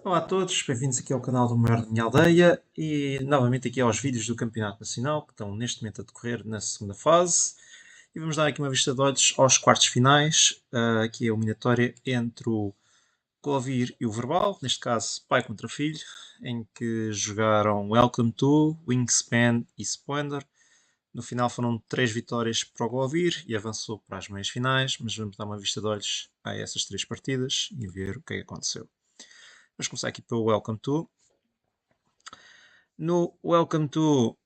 Olá a todos, bem-vindos aqui ao canal do Maior da Minha Aldeia e novamente aqui aos vídeos do Campeonato Nacional que estão neste momento a decorrer na segunda fase e vamos dar aqui uma vista de olhos aos quartos finais, aqui a eliminatória entre o Clovir e o Verbal, neste caso pai contra filho, em que jogaram Welcome to, Wingspan e Splendor. No final foram 3 vitórias para o Clovir e avançou para as meias finais, mas vamos dar uma vista de olhos a essas 3 partidas e ver o que é que aconteceu. Vamos começar aqui pelo Welcome to. No Welcome to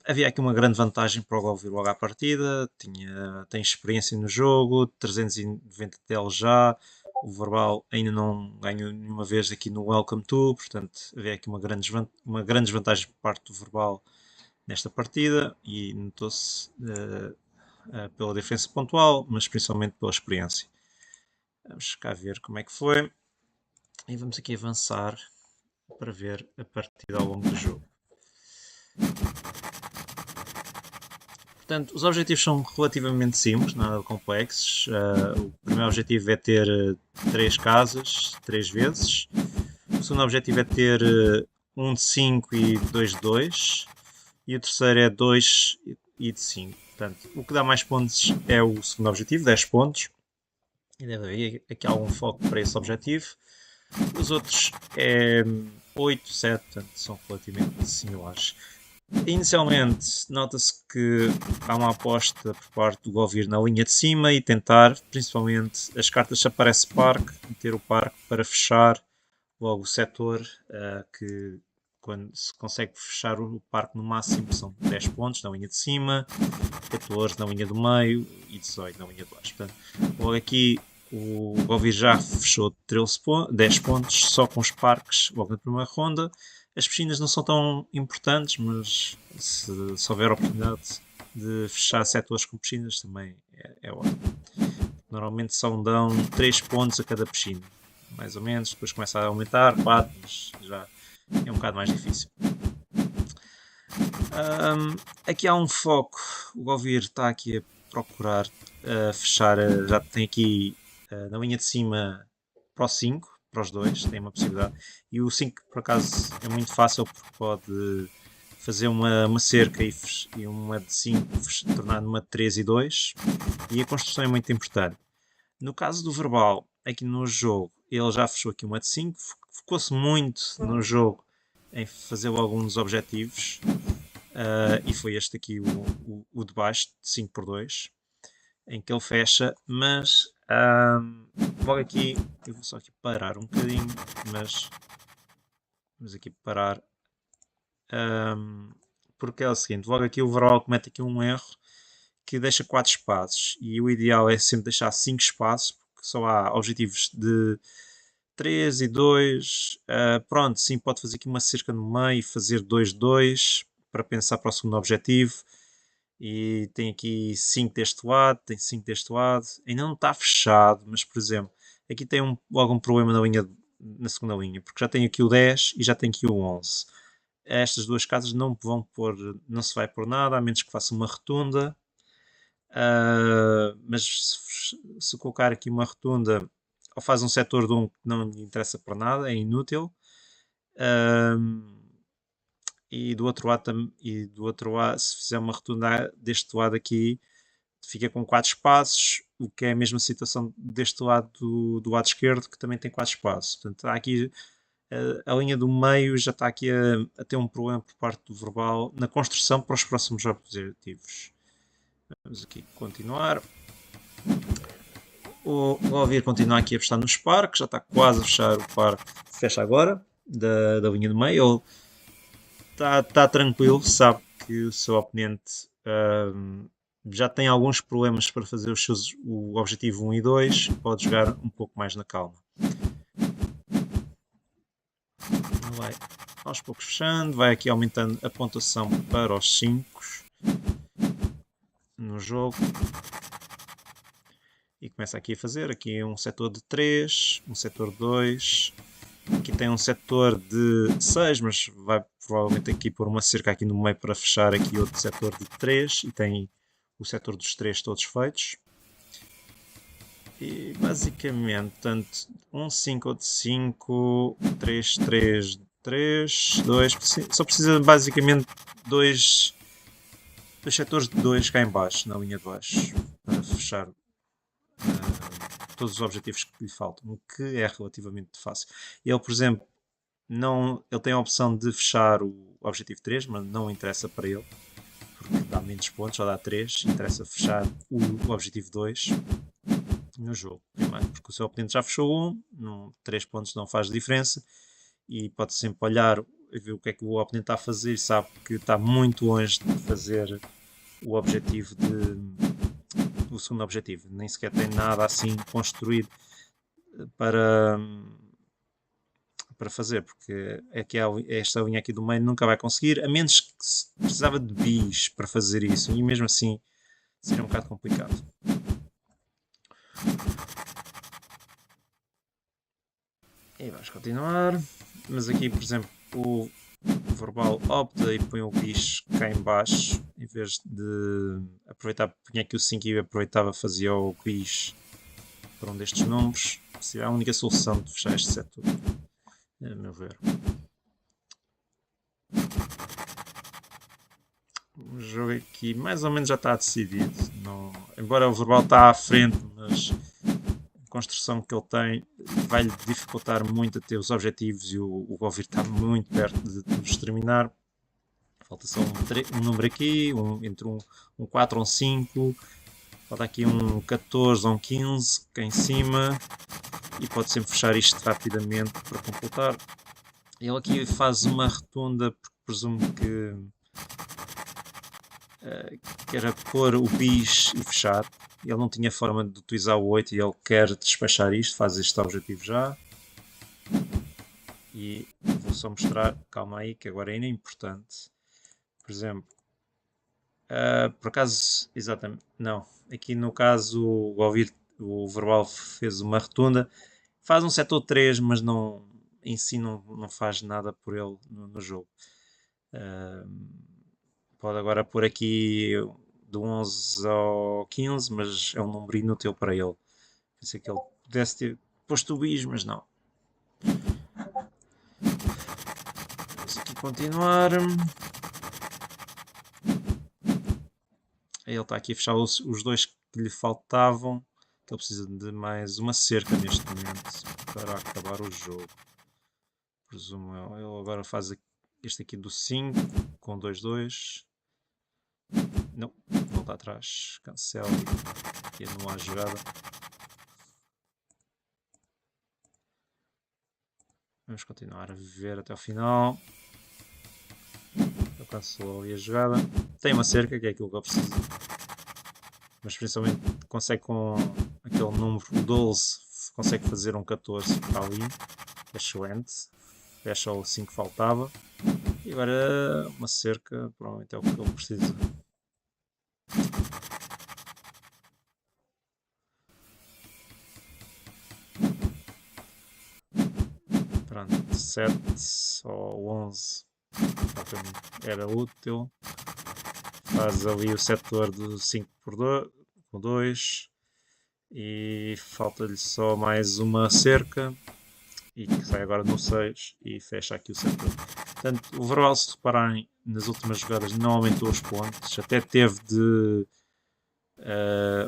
havia aqui uma grande vantagem para o Gol vir logo à partida, tem experiência no jogo, 390 TL já, o Verbal ainda não ganhou nenhuma vez aqui no Welcome to, portanto havia aqui uma grande desvantagem por parte do Verbal nesta partida e notou-se pela diferença pontual, mas principalmente pela experiência. Vamos cá ver como é que foi e vamos aqui avançar para ver a partida ao longo do jogo. Portanto, os objetivos são relativamente simples, nada complexos. O primeiro objetivo é ter 3 casas, 3 vezes. O segundo objetivo é ter 1 de 5 e 2 de 2. E o terceiro é 2 e de 5. Portanto, o que dá mais pontos é o segundo objetivo, 10 pontos. E deve haver aqui algum foco para esse objetivo. Os outros é 8, 7, portanto, são relativamente similares. Inicialmente, nota-se que há uma aposta por parte do Govir na linha de cima e tentar, principalmente, as cartas se aparece parque, meter o parque para fechar logo o setor, que quando se consegue fechar o parque no máximo são 10 pontos na linha de cima, 14 na linha do meio e 18 na linha de baixo. Portanto, logo aqui o Govir já fechou 10 pontos só com os parques logo na primeira ronda. As piscinas não são tão importantes, mas se houver a oportunidade de fechar setores com piscinas também é ótimo. Normalmente só dão 3 pontos a cada piscina, mais ou menos, depois começa a aumentar, 4, mas já é um bocado mais difícil. Aqui há um foco, o Govir está aqui a procurar fechar, já tem aqui na linha de cima para o 5, para os dois, tem uma possibilidade. E o 5 por acaso é muito fácil porque pode fazer uma cerca e uma de 5 tornar numa de 3 e 2. E a construção é muito importante. No caso do Verbal, aqui no jogo, ele já fechou aqui uma de 5, focou-se muito no jogo em fazer alguns objetivos. E foi este aqui o de baixo, de 5 por 2, em que ele fecha, mas logo aqui, eu vou só aqui parar um bocadinho, mas vamos aqui parar, porque é o seguinte, logo aqui o Verbal comete aqui um erro que deixa 4 espaços, e o ideal é sempre deixar 5 espaços, porque só há objetivos de 3 e 2, pronto, sim, pode fazer aqui uma cerca no meio e fazer 2, 2, para pensar para o segundo objetivo. E tem aqui 5 deste lado, tem 5 deste lado, ainda não está fechado, mas por exemplo, aqui tem logo um problema na segunda linha, porque já tem aqui o 10 e já tem aqui o 11. Estas duas casas não se vai pôr nada, a menos que faça uma rotunda, mas se colocar aqui uma rotunda, ou faz um setor de 1 que não lhe interessa para nada, é inútil. E do outro lado, se fizer uma rotunda deste lado aqui, fica com 4 espaços, o que é a mesma situação deste lado do lado esquerdo, que também tem 4 espaços. Portanto, há aqui a linha do meio já está aqui a ter um problema por parte do Verbal na construção para os próximos objetivos. Vamos aqui continuar. O Alvir continua aqui a apostar nos parques, já está quase a fechar o parque, fecha agora, da linha do meio. Ele está tranquilo, sabe que o seu oponente já tem alguns problemas para fazer o objetivo 1 e 2, pode jogar um pouco mais na calma. Vai aos poucos fechando, vai aqui aumentando a pontuação para os 5 no jogo. E começa aqui a fazer aqui um setor de 3, um setor de 2. Aqui tem um setor de 6, mas vai provavelmente aqui pôr uma cerca aqui no meio para fechar aqui outro setor de 3. E tem o setor dos 3 todos feitos. E basicamente, portanto, Um 5, outro 5, 3, 3, 3, 2. Só precisa basicamente dois setores de 2 cá em baixo, na linha de baixo, para fechar todos os objetivos que lhe faltam, o que é relativamente fácil. Ele, por exemplo, ele tem a opção de fechar o objetivo 3, mas não interessa para ele, porque dá menos pontos, só dá 3. Interessa fechar o objetivo 2 no jogo, primeiro, porque o seu oponente já fechou 3 pontos não faz diferença, e pode sempre olhar e ver o que é que o oponente está a fazer, sabe que está muito longe de fazer o objetivo o segundo objetivo, nem sequer tem nada assim construído para fazer, porque é que esta linha aqui do meio nunca vai conseguir, a menos que precisava de bis para fazer isso, e mesmo assim seria um bocado complicado. E vamos continuar, mas aqui, por exemplo, o verbal opta e põe o bis cá em baixo, em vez de aproveitar, punha aqui o 5 e aproveitava, fazia o bis para um destes números. Seria a única solução de fechar este setor, a meu ver. O jogo aqui mais ou menos já está decidido. Não, embora o verbal está à frente, mas a construção que ele tem vai-lhe dificultar muito a ter os objetivos, e o Govir está muito perto de os terminar. Falta só um número aqui, entre um 4 ou um 5. Falta aqui um 14 ou um 15 cá em cima. E pode sempre fechar isto rapidamente para completar. Ele aqui faz uma rotunda, porque presumo que era pôr o bis e fechar. Ele não tinha forma de utilizar o 8 e ele quer despachar isto, faz este objetivo já. E vou só mostrar, calma aí, que agora ainda é importante. Por exemplo, por acaso, exatamente, não, aqui no caso o verbal fez uma rotunda, faz um setor 3, mas não, em si não faz nada por ele no jogo. Pode agora pôr aqui do 11 ao 15, mas é um número inútil para ele. Pensei que ele pudesse ter posto o bis, mas não. Vamos aqui continuar. Ele está aqui a fechar os dois que lhe faltavam. Ele precisa de mais uma cerca neste momento para acabar o jogo. Presumo eu. Ele agora faz este aqui do 5 com 2-2. Não, volta atrás. Cancela e anular a jogada. Vamos continuar a viver até o final. Ele cancelou ali a jogada. Tem uma cerca, que é aquilo que eu preciso. Mas principalmente consegue com aquele número 12, consegue fazer um 14 para ali. Excelente. Fecha o 5 que faltava. E agora uma cerca, provavelmente é o que ele precisa. Pronto, 7 ou 11 era útil. Faz ali o setor do 5 por 2, com 2. E falta-lhe só mais uma cerca. E que sai agora no 6 e fecha aqui o setor. Portanto, o verbal, se repararem, nas últimas jogadas não aumentou os pontos, até teve de...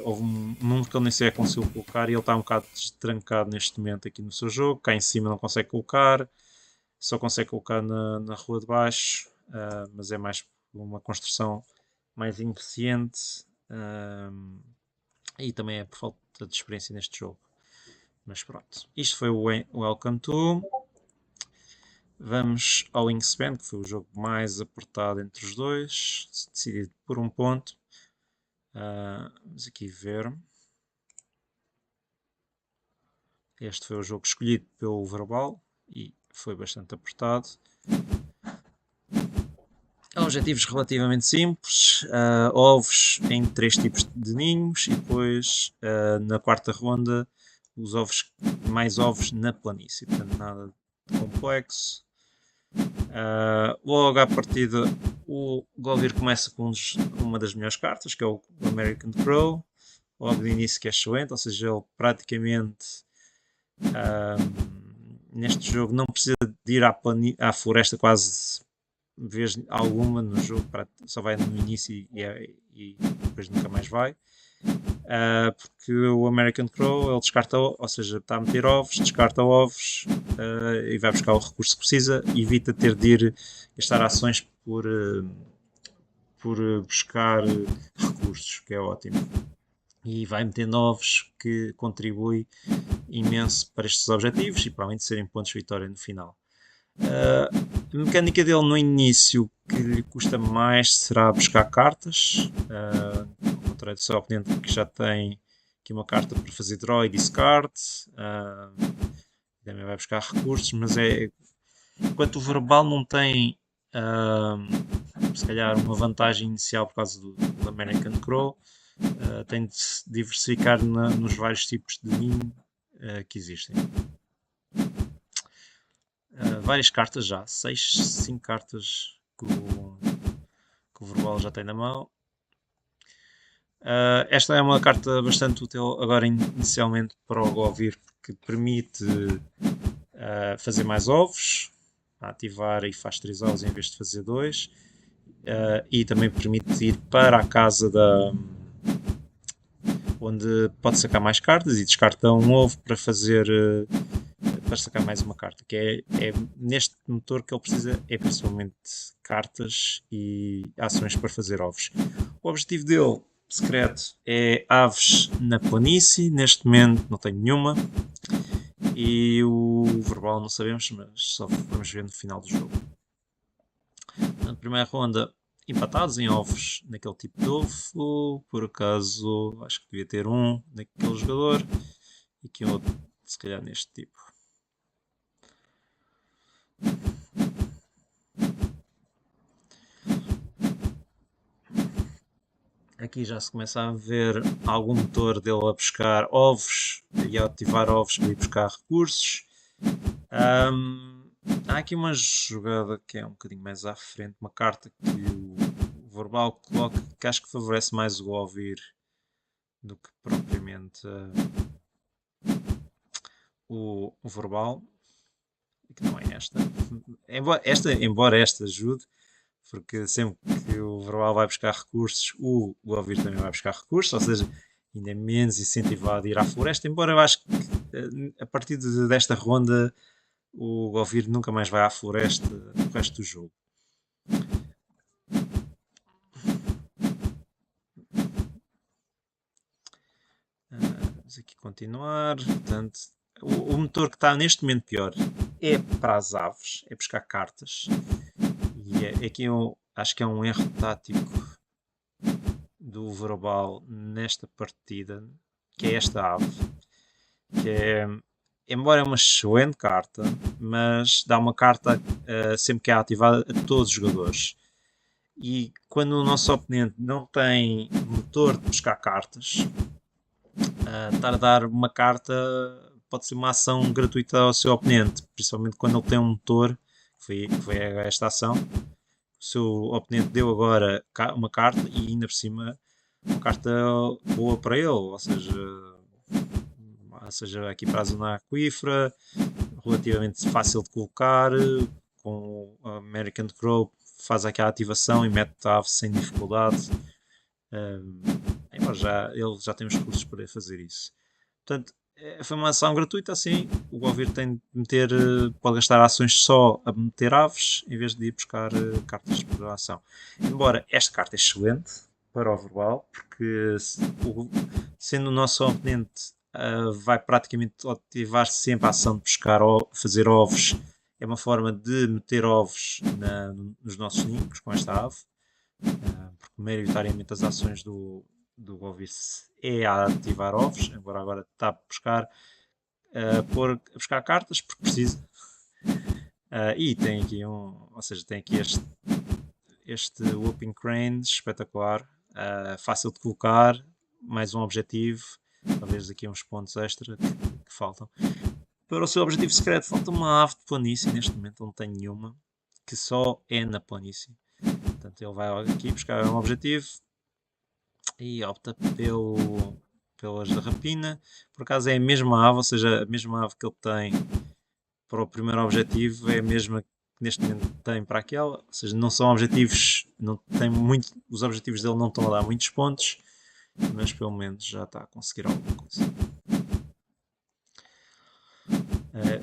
houve um número que ele nem sequer conseguiu colocar e ele está um bocado trancado neste momento aqui no seu jogo. Cá em cima não consegue colocar, só consegue colocar na rua de baixo, mas é mais uma construção mais ineficiente, e também é por falta de experiência neste jogo. Mas pronto, isto foi o Welcome to. Vamos ao Wingspan, que foi o jogo mais apertado entre os dois, decidido por um ponto. Vamos aqui ver. Este foi o jogo escolhido pelo verbal e foi bastante apertado. Objetivos relativamente simples, ovos em 3 tipos de ninhos, e depois na quarta ronda os ovos, mais ovos na planície, portanto nada de complexo. Logo à partida o Govir começa com uma das melhores cartas, que é o American Crow, logo de início, que é excelente, ou seja, ele praticamente Neste jogo não precisa de ir à floresta quase vez alguma no jogo, só vai no início e depois nunca mais vai. Porque o American Crow ele descarta, ou seja, está a meter ovos, descarta ovos e vai buscar o recurso que precisa e evita ter de ir gastar ações por buscar recursos, que é ótimo. E vai metendo ovos que contribui imenso para estes objetivos e provavelmente serem pontos de vitória no final. A mecânica dele no início que lhe custa mais será buscar cartas, ao contrário do seu oponente que já tem aqui uma carta para fazer draw e discard, também vai buscar recursos, mas enquanto o verbal não tem se calhar uma vantagem inicial por causa do American Crow, tem de se diversificar nos vários tipos de ninho que existem. Várias cartas já, 5 cartas que o verbal já tem na mão. Esta é uma carta bastante útil agora inicialmente para o Govir, porque permite fazer mais ovos, ativar e faz 3 ovos em vez de fazer 2, e também permite ir para a casa onde pode sacar mais cartas e descarta um ovo para fazer para sacar mais uma carta, que é neste motor que ele precisa é principalmente cartas e ações para fazer ovos. O objetivo dele secreto é aves na planície, neste momento não tenho nenhuma, e o verbal não sabemos, mas só vamos ver no final do jogo. Na primeira ronda empatados em ovos naquele tipo de ovo, por acaso acho que devia ter um naquele jogador e que outro se calhar neste tipo. Aqui já se começa a ver algum motor dele a buscar ovos e a ativar ovos para ir buscar recursos. Há aqui uma jogada que é um bocadinho mais à frente, uma carta que o verbal coloca que acho que favorece mais o Govir do que propriamente o verbal, que não é esta. Embora esta ajude, porque sempre que o verbal vai buscar recursos, o Govir também vai buscar recursos, ou seja, ainda é menos incentivado a ir à floresta, embora eu acho que a partir desta ronda o Govir nunca mais vai à floresta no resto do jogo. Vamos aqui continuar. Portanto, o motor que está neste momento pior é para as aves, é buscar cartas. E aqui eu acho que é um erro tático do verbal nesta partida, que é esta ave, que é, embora é uma excelente carta, mas dá uma carta sempre que é ativada a todos os jogadores. E quando o nosso oponente não tem motor de buscar cartas, estar a dar uma carta pode ser uma ação gratuita ao seu oponente, principalmente quando ele tem um motor, que foi esta ação. O seu oponente deu agora uma carta e ainda por cima uma carta boa para ele, ou seja aqui para a zona aquífera, relativamente fácil de colocar, com o American Crow faz aqui a ativação e mete a ave sem dificuldade. Ele já tem os recursos para fazer isso. Portanto, foi uma ação gratuita assim. O Govir tem de meter, pode gastar ações só a meter aves em vez de ir buscar cartas por ação. Embora esta carta é excelente para o verbal, porque sendo o nosso oponente vai praticamente ativar sempre a ação de buscar fazer ovos. É uma forma de meter ovos nos nossos ninhos com esta ave, porque maioritariamente as ações do Govir é a ativar ovos, embora agora está a buscar a buscar cartas porque precisa. E tem aqui tem aqui este Whooping Crane espetacular, fácil de colocar, mais um objetivo, talvez aqui uns pontos extra que faltam. Para o seu objetivo secreto falta uma ave de planície, neste momento não tem nenhuma, que só é na planície. Portanto ele vai aqui buscar um objetivo e opta pelas da rapina. Por acaso é a mesma ave, ou seja, a mesma ave que ele tem para o primeiro objetivo é a mesma que neste momento tem para aquela, ou seja, não são objetivos, não tem muito, os objetivos dele não estão a dar muitos pontos, mas pelo menos já está a conseguir alguma coisa.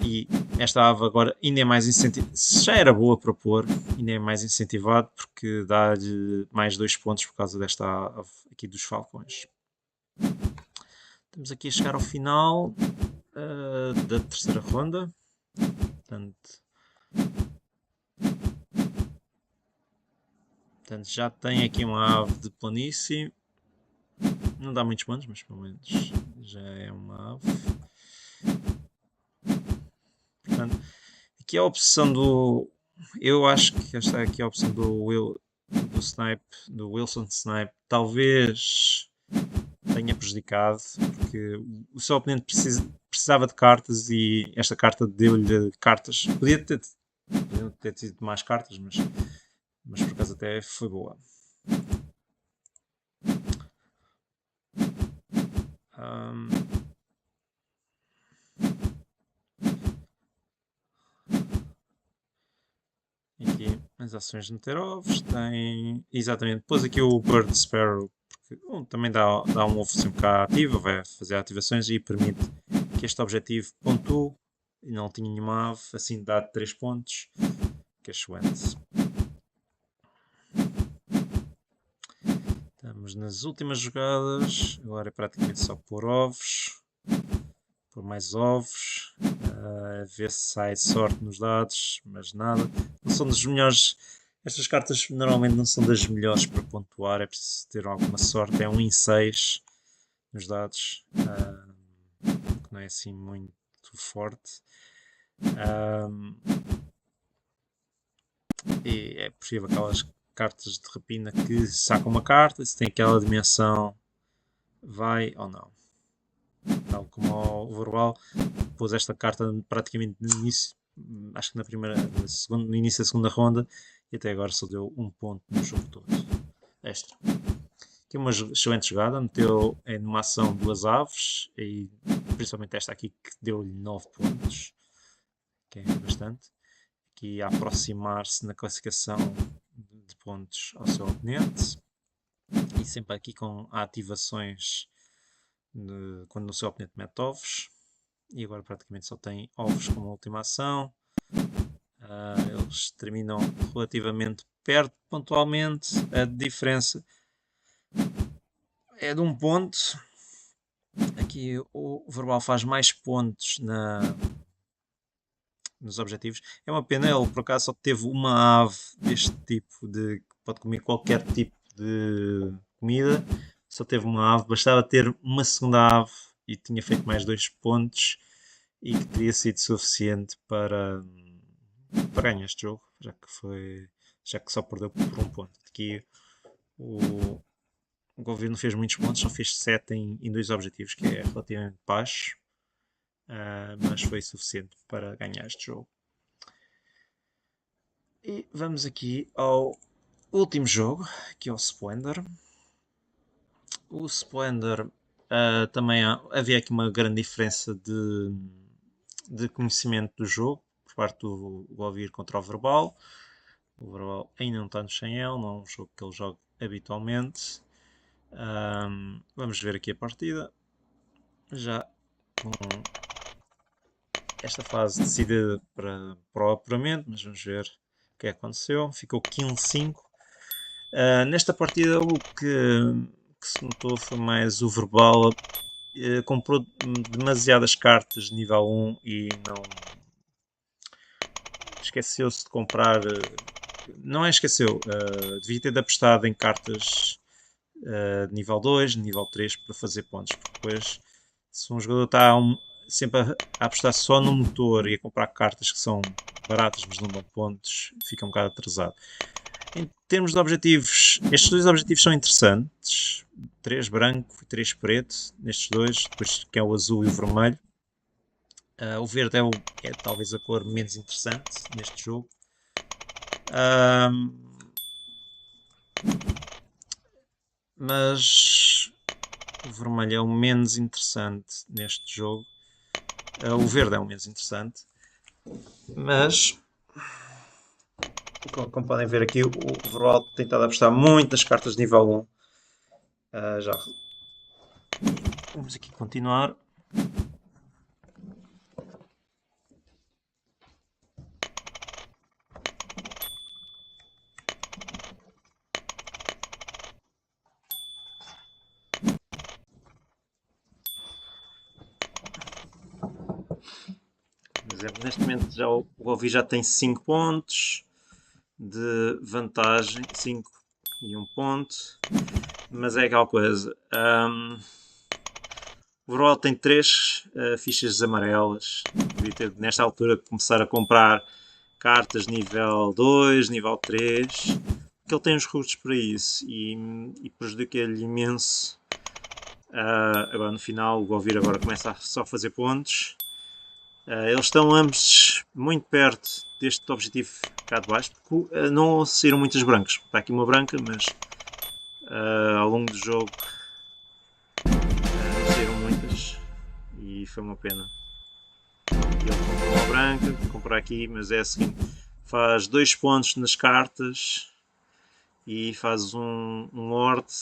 E esta ave agora ainda é mais incentivada, se já era boa para pôr, ainda é mais incentivado porque dá-lhe mais 2 pontos por causa desta ave aqui dos falcões. Estamos aqui a chegar ao final da terceira ronda. Portanto, já tem aqui uma ave de planície. Não dá muitos pontos, mas pelo menos já é uma ave. Portanto, aqui a opção do... Eu acho que esta aqui é a opção do Snipe, do Wilson Snipe, talvez tenha prejudicado, porque o seu oponente precisava de cartas e esta carta deu-lhe cartas. Podia ter tido mais cartas, mas por acaso até foi boa. Aqui as ações de meter ovos, tem exatamente, depois aqui o Bird Sparrow, porque também dá um ovo sempre cá ativo, vai fazer ativações e permite que este objetivo pontue, e não tinha nenhuma ave, assim dá 3 pontos, que é excelente. Estamos nas últimas jogadas, agora é praticamente só pôr ovos, pôr mais ovos, ver se sai sorte nos dados, mas nada. Não são dos melhores. Estas cartas normalmente não são das melhores para pontuar, é preciso ter alguma sorte. É 1 em 6 nos dados, que não é assim muito forte. E é possível aquelas cartas de rapina que sacam uma carta, se tem aquela dimensão, vai ou não. Tal como o verbal, pôs esta carta praticamente no início, acho que no início da segunda ronda, e até agora só deu 1 ponto no jogo todo. Extra. Aqui uma excelente jogada, meteu numa ação 2 aves, e principalmente esta aqui que deu-lhe 9 pontos, que é bastante. Aqui a aproximar-se na classificação de pontos ao seu oponente, e sempre aqui com ativações quando o seu oponente mete ovos. E agora praticamente só tem ovos como última ação. Eles terminam relativamente perto pontualmente. A diferença é de 1 ponto. Aqui o verbal faz mais pontos nos objetivos. É uma pena, ele por acaso só teve uma ave deste tipo, que pode comer qualquer tipo de comida. Só teve uma ave, bastava ter uma segunda ave e tinha feito mais 2 pontos, e que teria sido suficiente para ganhar este jogo, já que só perdeu por 1 ponto. Aqui o governo fez muitos pontos, só fez 7 em 2 objetivos, que é relativamente baixo, mas foi suficiente para ganhar este jogo. E vamos aqui ao último jogo, que é o Splendor. O Splendor também havia aqui uma grande diferença de conhecimento do jogo por parte do Govir contra o Verbal. O Verbal ainda não está no 100L, não é um jogo que ele joga habitualmente. Vamos ver aqui a partida. Já com esta fase decidida para o apuramento, mas vamos ver o que aconteceu. Ficou 15-5. Nesta partida o que se notou foi mais o Verbal. Comprou demasiadas cartas de nível 1 e não esqueceu-se de comprar. Não é esqueceu, devia ter apostado em cartas de nível 2, nível 3 para fazer pontos, porque depois, se um jogador está sempre a apostar só no motor e a comprar cartas que são baratas mas não dão pontos, fica um bocado atrasado. Em termos de objetivos, estes 2 objetivos são interessantes: 3 branco e 3 preto, nestes 2, depois que é o azul e o vermelho. O verde é talvez a cor menos interessante neste jogo. Mas O vermelho é o menos interessante neste jogo. O verde é o menos interessante. Mas, como podem ver aqui, o overall tem estado a apostar muito nas cartas de nível 1. Já vamos aqui continuar. Por exemplo, neste momento já o Govi já tem 5 pontos de vantagem, 5 e 1 ponto, mas é aquela coisa. O overall tem 3 fichas amarelas. Devia ter, nesta altura, começar a comprar cartas nível 2, nível 3, porque ele tem os recursos para isso e prejudica-lhe imenso. Agora no final, o Govir agora começa a só fazer pontos. Eles estão ambos muito perto deste objetivo cá de baixo, porque não saíram muitas brancas. Está aqui uma branca, mas ao longo do jogo não saíram muitas e foi uma pena. E ele comprou uma branca, vou comprar aqui, mas é assim, faz 2 pontos nas cartas e faz um Horde,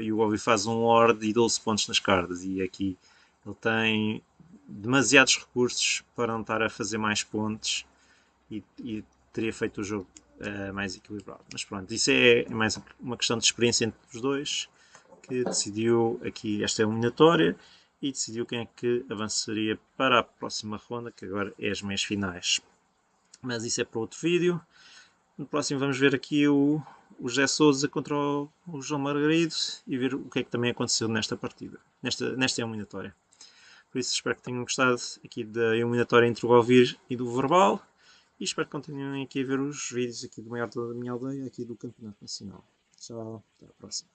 e o Gobi faz um Horde e 12 pontos nas cartas, e aqui ele tem demasiados recursos para não estar a fazer mais pontos e teria feito o jogo mais equilibrado. Mas pronto, isso é mais uma questão de experiência entre os dois, que decidiu aqui esta eliminatória e decidiu quem é que avançaria para a próxima ronda, que agora é as meias finais. Mas isso é para outro vídeo. No próximo vamos ver aqui o José Sousa contra o João Margarido e ver o que é que também aconteceu nesta partida, nesta eliminatória. Por isso espero que tenham gostado aqui da eliminatória entre o Govir e do Verbal e espero que continuem aqui a ver os vídeos aqui da minha aldeia, aqui do Campeonato Nacional. Tchau, até a próxima.